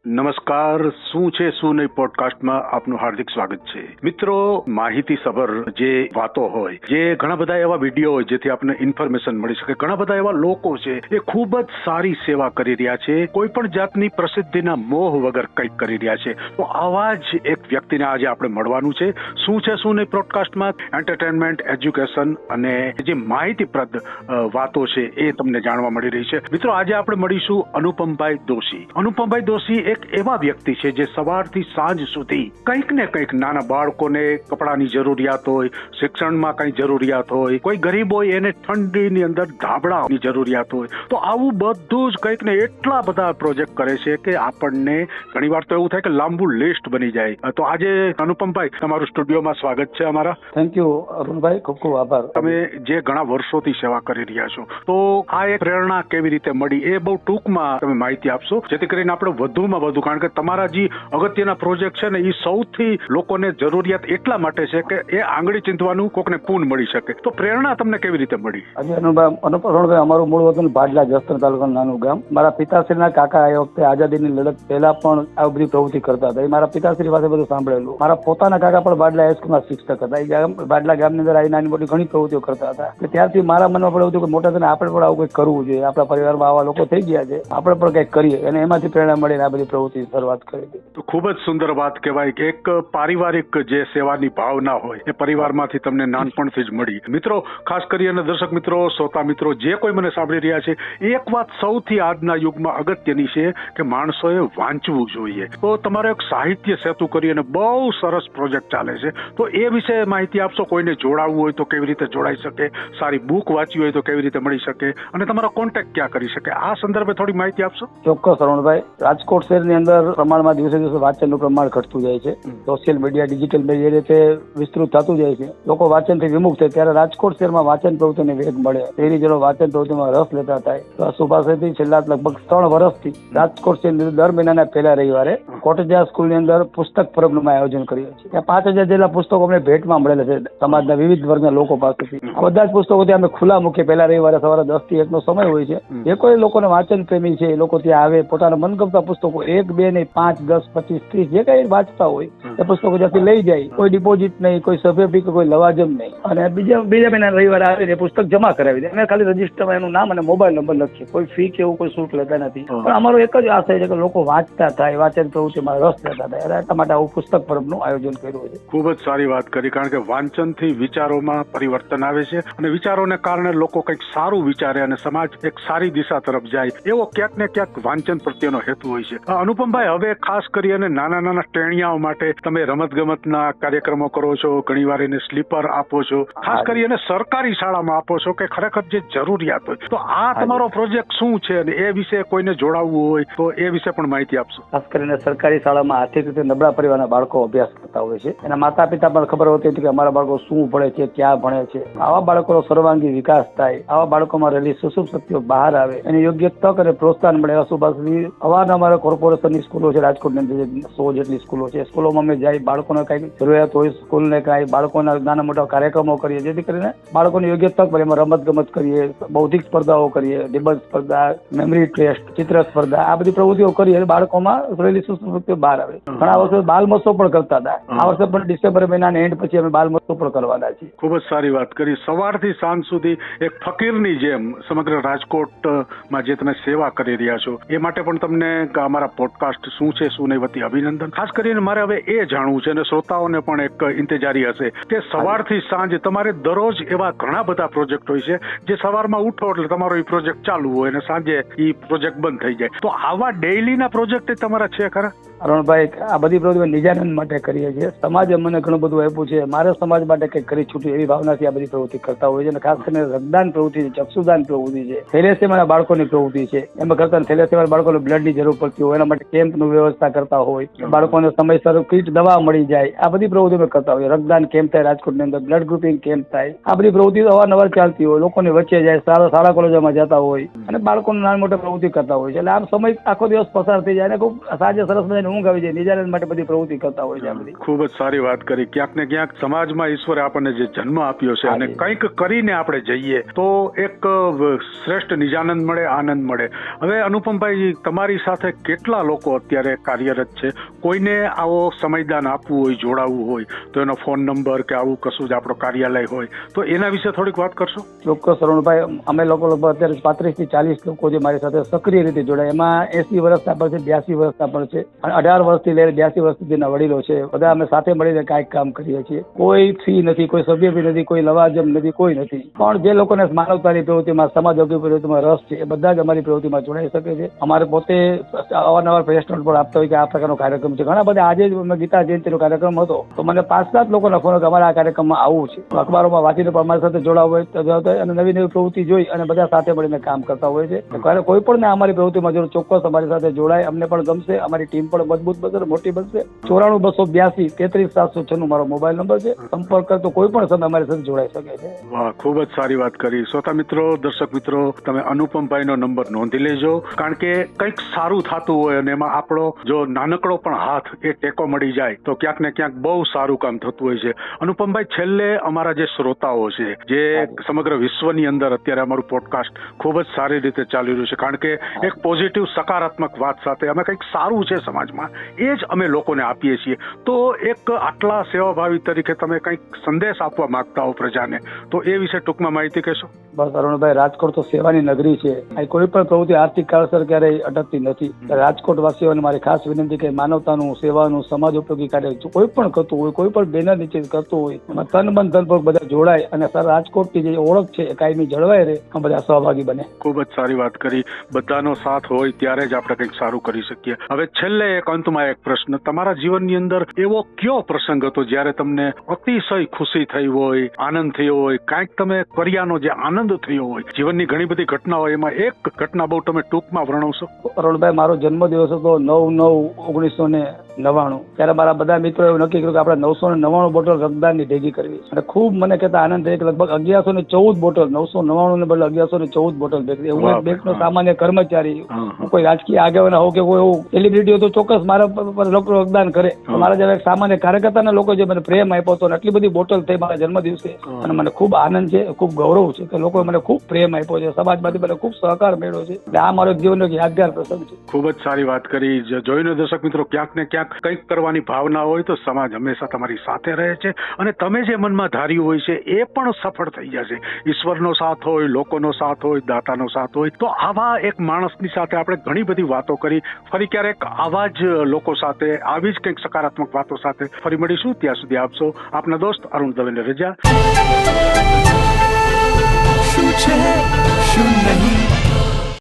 નમસ્કાર. શું છે શું નહીં પોડકાસ્ટમાં આપનું હાર્દિક સ્વાગત છે. મિત્રો, માહિતીસભર જે વાતો હોય, જે ઘણા બધા એવા વિડીયો હોય જેથી આપણને ઇન્ફોર્મેશન મળી શકે, ઘણા બધા એવા લોકો છે એ ખૂબ જ સારી સેવા કરી રહ્યા છે, કોઈ પણ જાતની પ્રસિદ્ધિના મોહ વગર કંઈક કરી રહ્યા છે. તો આવા જ એક વ્યક્તિને આજે આપણે મળવાનું છે. શું છે શું નહીં પોડકાસ્ટમાં એન્ટરટેનમેન્ટ, એજ્યુકેશન અને જે માહિતીપ્રદ વાતો છે એ તમને જાણવા મળી રહી છે. મિત્રો, આજે આપણે મળીશું અનુપમભાઈ દોશી. અનુપમભાઈ દોશી એક એવા વ્યક્તિ છે જે સવારથી સાંજ સુધી કંઈક ને કંઈક નાના બાળકોને કપડાની જરૂરિયાત હોય, શિક્ષણમાં કંઈ જરૂરિયાત હોય, કોઈ ગરીબ હોય એને ઠંડીની અંદર ધાબળાની જરૂરિયાત હોય, તો આવું બધું જ કંઈક ને એટલા બધા પ્રોજેક્ટ કરે છે કે આપણને ઘણીવાર તો એવું થાય કે લાંબુ લિસ્ટ બની જાય. તો આજે અનુપમભાઈ, તમારું સ્ટુડિયોમાં સ્વાગત છે અમારા. થેન્ક યુ અરુણભાઈ, ખૂબ ખૂબ આભાર. તમે જે ઘણા વર્ષોથી સેવા કરી રહ્યા છો, તો આ એક પ્રેરણા કેવી રીતે મળી એ બહુ ટૂંકમાં તમે માહિતી આપશો, જેથી કરીને આપણે વધુમાં વધુ, કારણ કે તમારા જે અગત્યના પ્રોજેક્ટ છે ને એ સૌથી લોકોને જરૂરિયાત એટલા માટે છે કે એ આંગળી ચીંધવાનું કોકને પૂન મળી શકે. તો પ્રેરણા તમને કેવી રીતે મળી? અરુણભાઈ, અમારું મૂળ વતન ભાડલા, જસદણ તાલુકાનું નાનું ગામ. મારા પિતાશ્રીના કાકા એ વખતે આઝાદીની લડત પહેલા પણ આ બધી પ્રવૃત્તિ કરતા હતા. એ મારા પિતાશ્રી પાસે બધું સાંભળેલું. મારા પોતાના કાકા પણ ભાડલા હાઈસ્કૂલના શિક્ષક હતા. એ ભાડલા ગામની અંદર આવી નાની મોટી ઘણી પ્રવૃત્તિઓ કરતા હતા. ત્યારથી મારા મનમાં પણ હતું કે મોટા થઈને આપણે પણ આવું કંઈક કરવું જોઈએ. આપણા પરિવારમાં આવા લોકો થઈ ગયા છે, આપણે પણ કંઈક કરીએ. અને એમાંથી પ્રેરણા મળીને આ બધી પ્રવૃત્તિ શરૂઆત કરી. તો ખૂબ જ સુંદર વાત કહેવાય કે એક પારિવારિક જે સેવાની ભાવના હોય એ પરિવારમાંથી તમને નાનપણથી જ મળી. મિત્રો, ખાસ કરીને દર્શક મિત્રો, શ્રોતા મિત્રો, જે કોઈ મને સાંભળી રહ્યા છે, એક વાત સૌથી આજના યુગમાં અગત્યની છે કે માણસોએ વાંચવું જોઈએ. તો તમારો એક સાહિત્ય સેતુ કરી અને બહુ સરસ પ્રોજેક્ટ ચાલે છે, તો એ વિશે માહિતી આપશો. કોઈને જોડાવવું હોય તો કેવી રીતે જોડાઈ શકે, સારી બુક વાંચવી હોય તો કેવી રીતે મળી શકે, અને તમારો કોન્ટેક્ટ ક્યાં કરી શકે, આ સંદર્ભે થોડી માહિતી આપશો. ચોક્કસ અરુણભાઈ. રાજકોટ શહેરની અંદર પ્રમાણમાં દિવસે દિવસે વાંચનનું પ્રમાણ ઘટતું જાય છે. સોશિયલ મીડિયા, ડિજિટલ મીડિયા રીતે વિસ્તૃત થતું જાય છે. લોકો વાંચનથી વિમુખ થાય ત્યારે રાજકોટ શહેરમાં વાંચન પ્રવૃત્તિને વેગ મળે. શહેરીજનો વાંચન પ્રવૃત્તિમાં રસ લેતા થાય. તો આ સુભાષથી છેલ્લા લગભગ 3 વર્ષથી રાજકોટ શહેરની દર મહિનાના પહેલા રવિવારે કોટેજા સ્કૂલની અંદર પુસ્તક પરબનું આયોજન કર્યું છે. ત્યાં 5000 જેટલા પુસ્તકો અમને ભેટમાં મળેલા છે સમાજના વિવિધ વર્ગના લોકો પાસેથી. બધા જ પુસ્તકો ત્યાં અમે ખુલ્લા મૂકીએ. પહેલા રવિવારે સવારે 10 થી 1 નો સમય હોય છે. જે કોઈ લોકોને વાંચન પ્રેમી છે એ લોકો ત્યાં આવે, પોતાના મનગમતા પુસ્તકો 1, 2 નહીં 5, 10, 25, 30 જે કઈ વાંચતા હોય એ પુસ્તકો ત્યાંથી લઈ જાય. કોઈ ડિપોઝિટ નહીં, કોઈ સભ્ય ફી, કોઈ લવાજમ નહીં. અને બીજા મહિના રવિવારે આવીને પુસ્તક જમા કરાવી દે. અમે ખાલી રજીસ્ટરમાં એનું નામ અને મોબાઈલ નંબર લખીએ. કોઈ ફી કે એવું કોઈ શુલ્ક લેતા નથી. પણ અમારો એક જ આશય છે કે લોકો વાંચતા થાય, વાંચન પ્રવૃત્તિમાં રસ લેતા થાય. એટલા માટે આવું પુસ્તક પરબનું આયોજન કર્યું છે. ખૂબ જ સારી વાત કરી, કારણ કે વાંચનથી વિચારોમાં પરિવર્તન આવે છે અને વિચારોને કારણે લોકો કંઈક સારું વિચારે અને સમાજ એક સારી દિશા તરફ જાય, એવો ક્યાંક ને ક્યાંક વાંચન પ્રત્યેનો હેતુ હોય છે. અનુપમભાઈ, હવે ખાસ કરી અને નાના ટેણિયાઓ માટે તમે રમતગમતના કાર્યક્રમો કરો છો, ઘણીવાર એને સ્લીપર આપો છો, ખાસ કરી અને સરકારી શાળામાં આપો છો કે ખરેખર જે જરૂરિયાત હોય. તો આ તમારો પ્રોજેક્ટ શું છે અને એ વિશે કોઈને જોડાવવું હોય તો એ વિશે પણ માહિતી આપશો. ખાસ કરીને સરકારી શાળામાં આર્થિક રીતે નબળા પરિવારના બાળકો અભ્યાસ કરતા હોય છે. એના માતા પિતા પણ ખબર હોતી હતી કે અમારા બાળકો શું ભણે છે, ક્યાં ભણે છે. આવા બાળકોનો સર્વાંગી વિકાસ થાય, આવા બાળકોમાં રહેલી સુષુપ્ત શક્તિઓ બહાર આવે, એને યોગ્ય તક અને પ્રોત્સાહન મળે. સુભાષની અવારનવાર કોર્પોરેશનની સ્કૂલો છે રાજકોટની અંદર, 100 જેટલી સ્કૂલો છે. સ્કૂલોમાં અમે જાય, બાળકોને કઈ જરૂરિયાત હોય સ્કૂલને કઈ બાળકોના નાના મોટા કાર્યક્રમો કરીએ, જેથી કરીને બાળકોને યોગ્ય તક મળે. એમાં રમત ગમત કરીએ, બૌદ્ધિક સ્પર્ધાઓ કરીએ, નિબંધ સ્પર્ધા, મેમરી ટેસ્ટ, ચિત્ર સ્પર્ધા, આ બધી પ્રવૃત્તિઓ કરીએ. બાળકોમાં રહેલી સુષુપ્ત બહાર આવે. ઘણા વર્ષો બાલ મહોત્સવ પણ કરતા હતા. આ વર્ષે પણ ડિસેમ્બર મહિનાના એન્ડ પછી અમે બાલ મહોત્સવ પણ કરવાના છીએ. ખૂબ જ સારી વાત કરી. સવારથી સાંજ સુધી એક ફકીરની જેમ સમગ્ર રાજકોટમાં જે તમે સેવા કરી રહ્યા છો એ માટે પણ તમને અમારા પોડકાસ્ટ શું છે શું નહીં વતી અભિનંદન. ખાસ કરીને મારે હવે એ જાણવું છે અને શ્રોતાઓને પણ એક ઇંતજારી હશે કે સવારથી સાંજ તમારે દરરોજ એવા ઘણા બધા પ્રોજેક્ટ હોય છે જે સવારમાં ઉઠો એટલે તમારો એ પ્રોજેક્ટ ચાલુ હોય અને સાંજે એ પ્રોજેક્ટ બંધ થઈ જાય. તો આવા ડેઇલીના પ્રોજેક્ટ તમારા છે ખરા? અરુણભાઈ, આ બધી પ્રવૃત્તિઓ નિજાનંદ માટે કરીએ છીએ. સમાજે મને ઘણું બધું આપ્યું છે, મારે સમાજ માટે કંઈક કરી છૂટ્યું એવી ભાવનાથી આ બધી પ્રવૃત્તિ કરતા હોય છે. અને ખાસ કરીને રક્તદાન પ્રવૃત્તિ છે, ચક્ષુદાન પ્રવૃત્તિ છે, થેલેસેમિયાના બાળકોની પ્રવૃત્તિ છે. એમાં કરતા થેલેસેમિયાના બાળકોને બ્લડની જરૂર પડતી હોય, એના માટે કેમ્પની વ્યવસ્થા કરતા હોય, બાળકોને સમયસર કીટ દવા મળી જાય, આ બધી પ્રવૃત્તિઓ કરતા હોય. રક્તદાન કેમ્પ થાય રાજકોટની અંદર, બ્લડ ગ્રુપિંગ કેમ્પ થાય, આ બધી પ્રવૃત્તિઓ અવારનવાર ચાલતી હોય. લોકોની વચ્ચે જાય, શાળા કોલેજોમાં જતા હોય અને બાળકોને નાની મોટી પ્રવૃત્તિ કરતા હોય છે. એટલે આમ સમય આખો દિવસ પસાર થઈ જાય અને ખૂબ સાંજે સરસ મજાની ઊંઘ આવી જાય. નિજાનંદ માટે બધી પ્રવૃત્તિ કરતા હોય છે. આ બધી ખૂબ જ સારી વાત કરી. ક્યાંક ને ક્યાંક સમાજમાં ઈશ્વરે આપણને જે જન્મ આપ્યો છે અને કંઈક કરીને આપણે જઈએ તો એક શ્રેષ્ઠ નિજાનંદ મળે, આનંદ મળે. હવે અનુપમભાઈ, તમારી સાથે કેટલા કેટલા લોકો અત્યારે કાર્યરત છે? કોઈને આવો સમયદાન આપવું હોય, જોડાવવું હોય તો એનો ફોન નંબર કે આવું કશું જ આપણો કાર્યાલય હોય તો એના વિશે થોડીક વાત કરશો? ચોક્કસ અરુણભાઈ, અમે લોકો લગભગ અત્યારે 35 થી 40 લોકો જે મારી સાથે સક્રિય રીતે જોડાય, એમાં 80 વર્ષના પણ છે, 82 વર્ષના પણ છે, અને 18 વર્ષથી લઈને 82 વર્ષ સુધીના વડીલો છે. બધા અમે સાથે મળીને કાંઈક કામ કરીએ છીએ. કોઈ ફી નથી, કોઈ સભ્ય ફી નથી, કોઈ લવાજમ નથી, કોઈ નથી. પણ જે લોકોને માનવતાની પ્રવૃત્તિમાં, સમાજોગી પ્રવૃત્તિમાં રસ છે એ બધા જ અમારી પ્રવૃત્તિમાં જોડાઈ શકે છે. અમારે પોતે અવારનવાર પ્રેસનોટ પણ આપતા હોય કે આ પ્રકારનો કાર્યક્રમ છે. ઘણા બધા, આજે જ ગીતા જયંતિનો કાર્યક્રમ હતો તો મને 5-7 લોકોના ફોન કે અમારે આ કાર્યક્રમમાં આવવું છે. અખબારોમાં વાંચીને પણ અમારી સાથે જોડાવું હોય અને નવી નવી પ્રવૃત્તિ જોઈ અને બધા સાથે મળીને કામ કરતા હોય છે. કોઈ પણ અમારી પ્રવૃત્તિમાં જરૂર ચોક્કસ અમારી સાથે જોડાય, અમને પણ ગમશે, અમારી ટીમ પણ મજબૂત બનશે, મોટી બનશે. 94 282 33 796 મારો મોબાઈલ નંબર છે. સંપર્ક કરતો કોઈ પણ સમય અમારી સાથે જોડાઈ શકે છે. વાહ, ખૂબ જ સારી વાત કરી. શ્રોતા મિત્રો, દર્શક મિત્રો, તમે અનુપમભાઈનો નંબર નોંધી લેજો, કારણ કે કંઈક સારું થતું હોય અને એમાં આપણો જો નાનકડો પણ હાથ એ ટેકો મળી જાય તો ક્યાંક ને ક્યાંક બહુ સારું કામ થતું હોય છે. અનુપમભાઈ, છેલ્લે અમારા જે શ્રોતાઓ છે, જે સમગ્ર વિશ્વની અંદર અત્યારે અમારું પોડકાસ્ટ ખૂબ જ સારી રીતે ચાલી રહ્યું છે, કારણ કે એક પોઝિટિવ સકારાત્મક વાત સાથે અમે કંઈક સારું છે સમાજમાં એ જ અમે લોકોને આપીએ છીએ. તો એક આટલા સેવાભાવી તરીકે તમે કંઈક સંદેશ આપવા માંગતા હો પ્રજાને, તો એ વિશે ટૂંકમાં માહિતી કહેશો? બસ અરુણભાઈ, રાજકોટ તો સેવાની નગરી છે. અહીં કોઈ પણ પ્રવૃત્તિ આર્થિક કારણસર ક્યારેય અટકતી નથી. રાજકોટ વાસીઓને મારી ખાસ વિનંતી કે માનવતાનું, સેવાનું, સમાજ ઉપયોગી કાર્ય કોઈ પણ કરતું હોય, કોઈ પણ બેનર નીચે કરતું હોય, એમાં તન મન ધન બધા જોડાય અને સર રાજકોટની જે ઓળખ છે એ કાયમી જળવાય રહે, આ બધા સહભાગી બને. ખૂબ જ સારી વાત કરી. બધાનો સાથ હોય ત્યારે જ આપણે કંઈક સારું કરી શકીએ. હવે છેલ્લે એક અંતમાં એક પ્રશ્ન, તમારા જીવનની અંદર એવો કયો પ્રસંગ હતો જ્યારે તમને અતિશય ખુશી થઈ હોય, આનંદ થયો હોય, કાંઈક તમે કર્યાનો જે આનંદ થયો હોય? જીવનની ઘણી બધી ઘટના હોય, એમાં એક ઘટના બહુ તમે ટૂંકમાં વર્ણવશો? અરુણભાઈ, મારો જન્મદિવસ હતો 9/9/1999. ત્યારે મારા બધા મિત્રો એવું નક્કી કર્યું કે આપણે 999 બોટલ રક્તદાનની ભેગી કરવી અને ખૂબ મને કહેતા આનંદ થાય કે લગભગ 1114 બોટલ, 999 ને બદલે 1114 બોટલ ભેગી. હું એક બેંકનો સામાન્ય કર્મચારી, હું કોઈ રાજકીય આગેવાન હોઉં કે કોઈ એવું સેલિબ્રિટી હોય તો ચોક્કસ મારા પર લોકો રક્તદાન કરે. મારા જેવા એક સામાન્ય કાર્યકર્તાના લોકો જે મને પ્રેમ આપ્યો હતો, આટલી બધી બોટલ થઈ મારા જન્મદિવસે, અને મને ખૂબ આનંદ છે, ખૂબ ગૌરવ છે કે લોકોએ મને ખૂબ પ્રેમ આપ્યો છે, સમાજમાંથી મને ખૂબ સહકાર મળ્યો છે. એટલે આ મારો જીવનનો એક યાદગાર પ્રસંગ છે. ખૂબ જ સારી વાત કરી. જોઈને દર્શક મિત્રો, ક્યાંક ને ક્યાંક કંઈક કરવાની ભાવના હોય તો સમાજ હંમેશા તમારી સાથે રહે છે અને તમે જે મનમાં ધાર્યું હોય છે એ પણ સફળ થઈ જશે. ઈશ્વરનો સાથ હોય, લોકોનો સાથ હોય, દાતાનો સાથ હોય, તો આવા એક માણસની સાથે આપણે ઘણી બધી વાતો કરી. ફરી ક્યારેક આવા જ લોકો સાથે, આવી જ કંઈક સકારાત્મક વાતો સાથે ફરી મળીશું. ત્યાં સુધી આપશો આપના દોસ્ત અરુણ દવેને રજા.